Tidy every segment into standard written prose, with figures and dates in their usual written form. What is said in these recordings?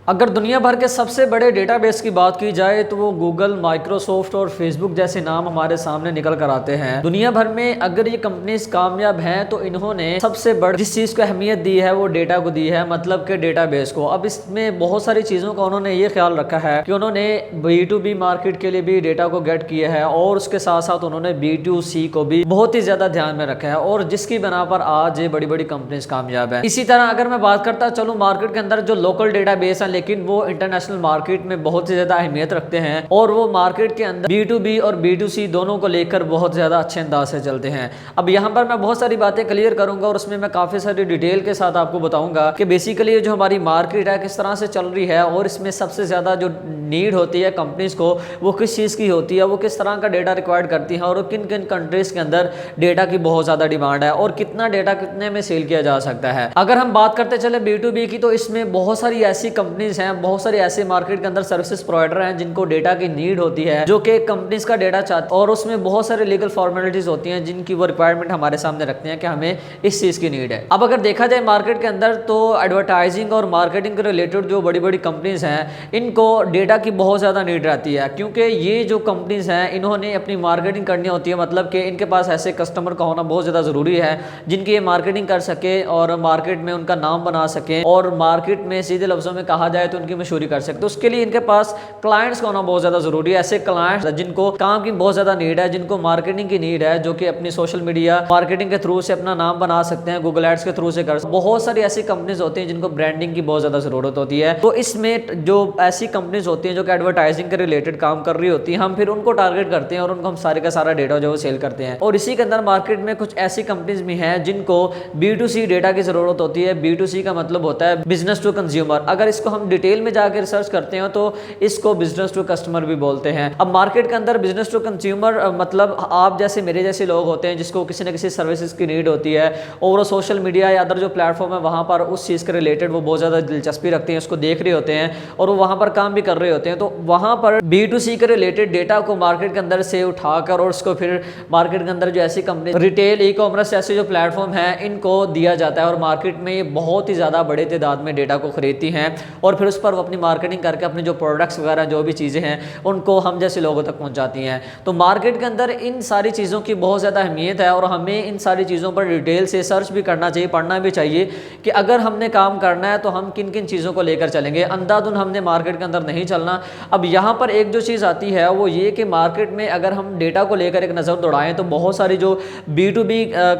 अगर दुनिया भर के सबसे बड़े डेटाबेस की बात की जाए तो वो गूगल, माइक्रोसॉफ्ट और फेसबुक जैसे नाम हमारे सामने निकल कर आते हैं। दुनिया भर में अगर ये कंपनीज कामयाब हैं तो इन्होंने सबसे बड़ी जिस चीज़ को अहमियत दी है वो डेटा को दी है, मतलब के डेटाबेस को। अब इसमें बहुत सारी चीज़ों का उन्होंने ये ख्याल रखा है कि उन्होंने B2B मार्केट के लिए भी डेटा को गेट किया है और उसके साथ साथ उन्होंने B2C को भी बहुत ही ज़्यादा ध्यान में रखा है, और जिसकी बना पर आज ये बड़ी बड़ी कंपनीज कामयाब है। इसी तरह अगर मैं बात करता चलूँ मार्केट के अंदर जो लोकल डेटाबेस है, लेकिन वो इंटरनेशनल मार्केट में बहुत ही ज्यादा अहमियत रखते हैं और वो मार्केट के अंदर B2B और B2C दोनों को लेकर बहुत ज्यादा अच्छे अंदाज से चलते हैं। अब यहाँ पर मैं बहुत सारी बातें क्लियर करूंगा और उसमें मैं काफी सारी डिटेल के साथ आपको बताऊंगा कि बेसिकली जो हमारी मार्केट है किस तरह से चल रही है और इसमें सबसे ज्यादा जो नीड होती है कंपनीज को वो किस चीज की होती है, वो किस तरह का डेटा रिक्वायर्ड करती है और किन किन कंट्रीज के अंदर डेटा की बहुत ज्यादा डिमांड है और कितना डेटा कितने में सेल किया जा सकता है। अगर हम बात करते चले B2B की तो इसमें बहुत सारी ऐसी कंपनीज हैं, बहुत सारे ऐसे मार्केट के अंदर सर्विसेज प्रोवाइडर हैं जिनको डेटा की नीड होती है, जो कि कंपनीज का डेटा चाहते हैं और उसमें बहुत सारे लीगल फॉर्मेलिटीज होती हैं जिनकी वो रिक्वायरमेंट हमारे सामने रखते हैं कि हमें इस चीज की नीड है। अब अगर देखा जाए मार्केट के अंदर तो एडवर्टाइजिंग और मार्केटिंग के रिलेटेड जो बड़ी बड़ी कंपनीज हैं इनको डेटा की बहुत ज्यादा नीड रहती है, क्योंकि ये जो कंपनीज हैं इन्होंने अपनी मार्केटिंग करनी होती है, मतलब कि इनके पास ऐसे कस्टमर का होना बहुत ज्यादा जरूरी है जिनकी ये मार्केटिंग कर सके और मार्केट में उनका नाम बना सके और मार्केट में सीधे लफ्जों में कहा जाए तो उनकी मशहूरी कर सकते। तो उसके लिए इनके पास क्लाइंट्स का होना बहुत ज्यादा जरूरी है, ऐसे क्लाइंट्स जिनको काम की बहुत ज्यादा नीड है, जिनको मार्केटिंग की नीड है, जो कि अपनी सोशल मीडिया मार्केटिंग के थ्रू से अपना नाम बना सकते हैं, गूगल एड्स के थ्रू से कर सकते हैं। बहुत सारी ऐसी कंपनीज होती हैं जिनको ब्रांडिंग की बहुत ज्यादा जरूरत होती है। तो इसमें जो ऐसी कंपनीज होती हैं जो कि एडवर्टाइजिंग के रिलेटेड काम कर रही होती है, हम फिर उनको टारगेट करते हैं और उनको हम सारे का सारा डेटा जो है सेल करते हैं। और इसी के अंदर मार्केट में कुछ ऐसी कंपनीज भी हैं जिनको B2C डेटा की जरूरत होती है। B2C का मतलब होता है बिजनेस टू कंज्यूमर। अगर इसको हम डिटेल में जाकर रिसर्च करते हैं तो इसको बिजनेस टू कस्टमर भी बोलते हैं। अब मार्केट के अंदर बिजनेस टू कंज्यूमर मतलब आप जैसे मेरे जैसे लोग होते हैं जिसको किसी न किसी सर्विसेज की नीड होती है और वो सोशल मीडिया या अदर जो प्लेटफॉर्म है वहां पर उस चीज़ के रिलेटेड वो बहुत ज़्यादा दिलचस्पी रखते हैं, उसको देख रहे होते हैं और वो वहां पर काम भी कर रहे होते हैं। तो वहां पर B2C के रिलेटेड डेटा को मार्केट के अंदर से उठाकर और उसको फिर मार्केट के अंदर जो ऐसी कंपनी रिटेल ई कॉमर्स ऐसे जो प्लेटफॉर्म है इनको दिया जाता है और मार्केट में ये बहुत ही ज़्यादा बड़े तादाद में डेटा को खरीदती हैं और फिर उस पर वो अपनी मार्केटिंग करके अपने जो प्रोडक्ट्स वगैरह जो भी चीज़ें हैं उनको हम जैसे लोगों तक पहुंचाती हैं। तो मार्केट के अंदर इन सारी चीज़ों की बहुत ज़्यादा अहमियत है और हमें इन सारी चीज़ों पर डिटेल से सर्च भी करना चाहिए, पढ़ना भी चाहिए कि अगर हमने काम करना है तो हम किन किन चीज़ों को लेकर चलेंगे। अंधाधुन हमने मार्केट के अंदर नहीं चलना। अब यहाँ पर एक जो चीज़ आती है वो ये कि मार्केट में अगर हम डेटा को लेकर एक नज़र दौड़ाएं तो बहुत सारी जो B2B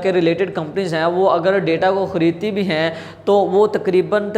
के रिलेटेड कंपनीज हैं वो अगर डेटा को खरीदती भी हैं तो वो तकरीबन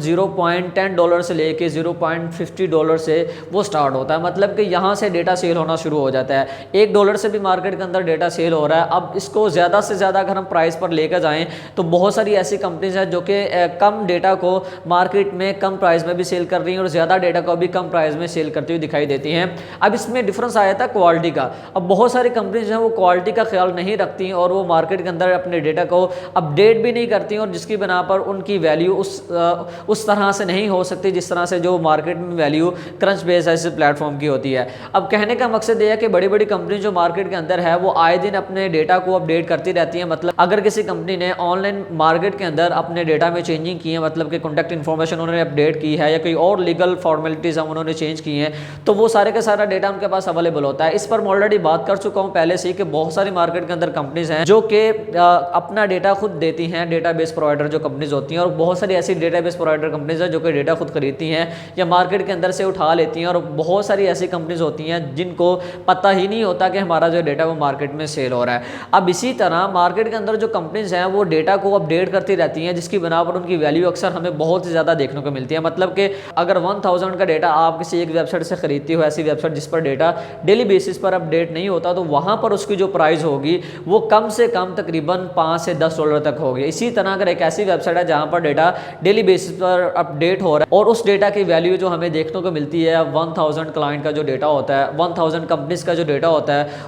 $0.10 से लेके $0.50 से वो स्टार्ट होता है, मतलब कि यहाँ से डेटा सेल होना शुरू हो जाता है। $1 से भी मार्केट के अंदर डेटा सेल हो रहा है। अब इसको ज़्यादा से ज़्यादा अगर हम प्राइस पर लेकर जाएं तो बहुत सारी ऐसी कंपनीज हैं जो कि कम डेटा को मार्केट में कम प्राइस में भी सेल कर रही हैं और ज़्यादा डेटा को भी कम प्राइस में सेल करती हुई दिखाई देती हैं। अब इसमें डिफरेंस आया था क्वालिटी का। अब बहुत सारी कंपनीज हैं वो क्वालिटी का ख्याल नहीं रखती और वो मार्केट के अंदर अपने डेटा को अपडेट भी नहीं करती और जिसकी बना पर उनकी वैल्यू उस तरह से नहीं हो सकती जिस तरह से जो मार्केट में वैल्यू क्रंच बेस ऐसे प्लेटफॉर्म की होती है। अब कहने का मकसद ये है कि बड़ी बड़ी कंपनी जो मार्केट के अंदर है वो आए दिन अपने डेटा को अपडेट करती रहती है। मतलब अगर किसी कंपनी ने ऑनलाइन मार्केट के अंदर अपने डेटा में चेंजिंग की है, मतलब कि कॉन्टैक्ट इन्फॉर्मेशन उन्होंने अपडेट की है या कोई और लीगल फॉर्मेलिटीज हम उन्होंने चेंज की हैं, तो वो सारे का सारा डेटा उनके पास अवेलेबल होता है। इस पर मैं ऑलरेडी बात कर चुका हूँ पहले से कि बहुत सारी मार्केट के अंदर कंपनीज हैं जो कि अपना डेटा खुद देती हैं, डेटाबेस प्रोवाइडर जो कंपनीज होती हैं, और बहुत सारी ऐसी डेटाबेस प्रोवाइडर कंपनीज हैं जो कि डेटा खुद खरीदती हैं या मार्केट के अंदर से उठा लेती हैं, और बहुत सारी ऐसी कंपनीज होती हैं जिनको पता ही नहीं होता कि हमारा जो डेटा वो मार्केट में सेल हो रहा है। अब इसी तरह मार्केट के अंदर जो कंपनीज हैं वो डेटा को अपडेट करती रहती हैं जिसकी बना पर उनकी वैल्यू अक्सर हमें बहुत ही ज़्यादा देखने को मिलती है। मतलब कि अगर 1000 का डेटा आप किसी एक वेबसाइट से खरीदती हो, ऐसी वेबसाइट जिस पर डेटा डेली बेसिस पर अपडेट नहीं होता, तो वहाँ पर उसकी जो प्राइस होगी वो कम से कम तकरीबन $5 से $10 तक होगी। इसी तरह अगर एक ऐसी वेबसाइट है जहाँ पर डेटा डेली बेसिस पर अपडेट हो रहा है और उस डेटा की वैल्यू जो हमें देखने को मिलती है 1000 क्लाइंट का जो डेटा होता है, 1000 कंपनीज का जो डेटा होता है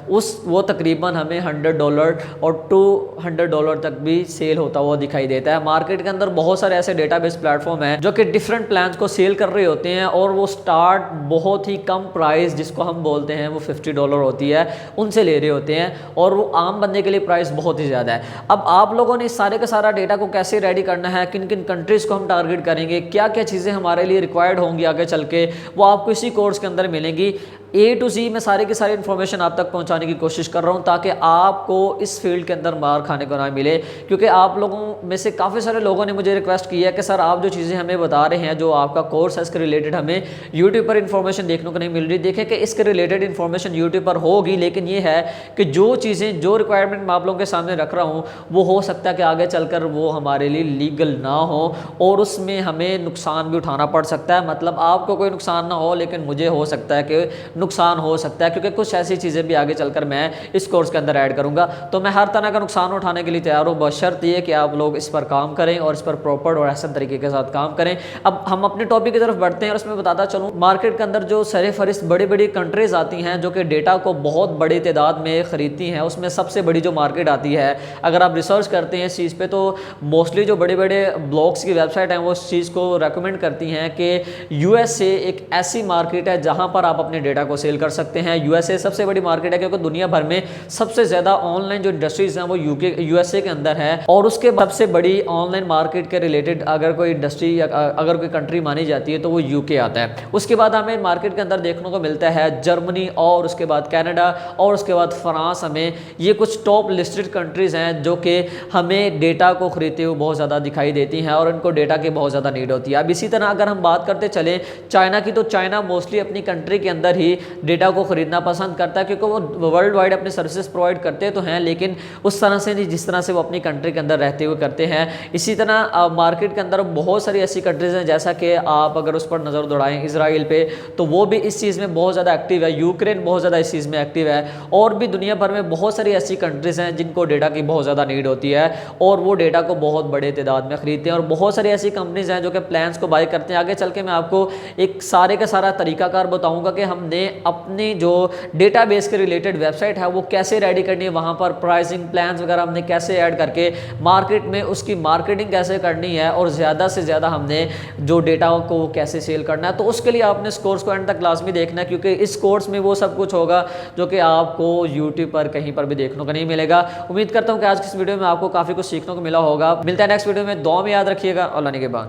वो तकरीबन हमें $100 और $200 तक भी सेल होता हुआ दिखाई देता है। मार्केट के अंदर बहुत सारे ऐसे डेटाबेस प्लेटफॉर्म हैं जो कि डिफरेंट प्लान्स को सेल कर रहे होते हैं और वो स्टार्ट बहुत ही कम प्राइस जिसको हम बोलते हैं वो $50 होती है उनसे ले रहे होते हैं और वो आम बंदे के लिए प्राइस बहुत ही ज़्यादा है। अब आप लोगों ने इस सारे का सारा डेटा को कैसे रेडी करना है, किन किन कंट्रीज़ को हम टारगेट करेंगे, क्या क्या चीज़ें चीज़ें हमारे लिए रिक्वायर्ड होंगी आगे चल के, वो आपको इसी कोर्स के अंदर मिलेंगी। A to Z मैं सारी की सारी इन्फॉर्मेशन आप तक पहुंचाने की कोशिश कर रहा हूं ताकि आपको इस फील्ड के अंदर मार खाने को ना मिले। क्योंकि आप लोगों में से काफ़ी सारे लोगों ने मुझे रिक्वेस्ट की है कि सर आप जो चीज़ें हमें बता रहे हैं, जो आपका कोर्स है, इसके रिलेटेड हमें यूट्यूब पर इन्फॉर्मेशन देखने को नहीं मिल रही। देखें कि इसके रिलेटेड इन्फॉर्मेशन यूट्यूब पर होगी, लेकिन ये है कि जो चीज़ें, जो रिक्वायरमेंट मैं आप लोगों के सामने रख रहा हूँ, वो हो सकता है कि आगे चलकर वो हमारे लिए लीगल ना हो और उसमें हमें नुकसान भी उठाना पड़ सकता है। मतलब आपको कोई नुकसान ना हो, लेकिन मुझे हो सकता है कि नुकसान हो सकता है, क्योंकि कुछ ऐसी चीज़ें भी आगे चलकर मैं इस कोर्स के अंदर ऐड करूंगा। तो मैं हर तरह का नुकसान उठाने के लिए तैयार हूँ, बशर्त ये कि आप लोग इस पर काम करें और इस पर प्रॉपर और ऐसा तरीके के साथ काम करें। अब हम अपने टॉपिक की तरफ बढ़ते हैं और उसमें बताता चलूँ, मार्केट के अंदर जो सरे फहरिस्त बड़ी बड़ी कंट्रीज आती हैं जो कि डेटा को बहुत बड़ी तादाद में खरीदती हैं, उसमें सबसे बड़ी जो मार्केट आती है, अगर आप रिसर्च करते हैं इस चीज़ पे, तो मोस्टली जो बड़े बड़े ब्लॉग्स की वेबसाइट हैं वो इस चीज़ को रेकमेंड करती हैं कि यूएसए एक ऐसी मार्केट है जहां पर आप अपने डेटा को सेल कर सकते हैं। यूएसए सबसे बड़ी मार्केट है क्योंकि दुनिया भर में सबसे ज़्यादा ऑनलाइन जो इंडस्ट्रीज हैं वो यूएसए के अंदर है। और उसके सबसे बड़ी ऑनलाइन मार्केट के रिलेटेड अगर कोई इंडस्ट्री या अगर कोई कंट्री मानी जाती है तो वो यूके आता है। उसके बाद हमें मार्केट के अंदर देखने को मिलता है जर्मनी, और उसके बाद कनाडा, और उसके बाद फ्रांस। हमें ये कुछ टॉप लिस्टेड कंट्रीज़ हैं जो कि हमें डेटा को खरीदते हुए बहुत ज़्यादा दिखाई देती हैं और इनको डेटा की बहुत ज़्यादा नीड होती है। अब इसी तरह अगर हम बात करते चलें चाइना की, तो चाइना मोस्टली अपनी कंट्री के अंदर ही डेटा को खरीदना पसंद करता है, क्योंकि वो वर्ल्ड वाइड अपने सर्विसेज प्रोवाइड करते तो हैं, लेकिन उस तरह से नहीं जिस तरह से वो अपनी कंट्री के अंदर रहते हुए करते हैं। इसी तरह मार्केट के अंदर बहुत सारी ऐसी कंट्रीज़ हैं, जैसा कि आप अगर उस पर नज़र दौड़ाएं इसराइल पे, तो वो भी इस चीज़ में बहुत ज़्यादा एक्टिव है। यूक्रेन बहुत ज़्यादा इस चीज़ में एक्टिव है। और भी दुनिया भर में बहुत सारी ऐसी कंट्रीज़ हैं जिनको डेटा की बहुत ज़्यादा नीड होती है और वो डेटा को बहुत बड़े तादाद में खरीदते हैं। और बहुत सारी ऐसी कंपनीज़ हैं जो कि प्लान्स को बाय करते हैं। आगे चल के मैं आपको एक सारे का सारा तरीकाकार बताऊंगा कि हमने अपनी जो डेटाबेस के रिलेटेड वेबसाइट है वो कैसे रेडी करनी है, वहाँ पर प्राइसिंग प्लान्स वगैरह हमने कैसे ऐड करके मार्केट में उसकी मार्केटिंग कैसे करनी है और ज़्यादा से ज़्यादा हमने जो डेटा को कैसे सेल करना है। तो उसके लिए आपने इस कोर्स को एंड तक लाजमी देखना है, क्योंकि इस कोर्स में वो सब कुछ होगा जो कि आपको यूट्यूब पर कहीं पर भी देखने को नहीं मिलेगा। उम्मीद करता हूँ कि आज की इस वीडियो में आपको काफ़ी कुछ सीखने को मिला होगा। मिलता है नेक्स्ट वीडियो में। दुआ में याद रखिएगा। अल्लाह ने के बाद।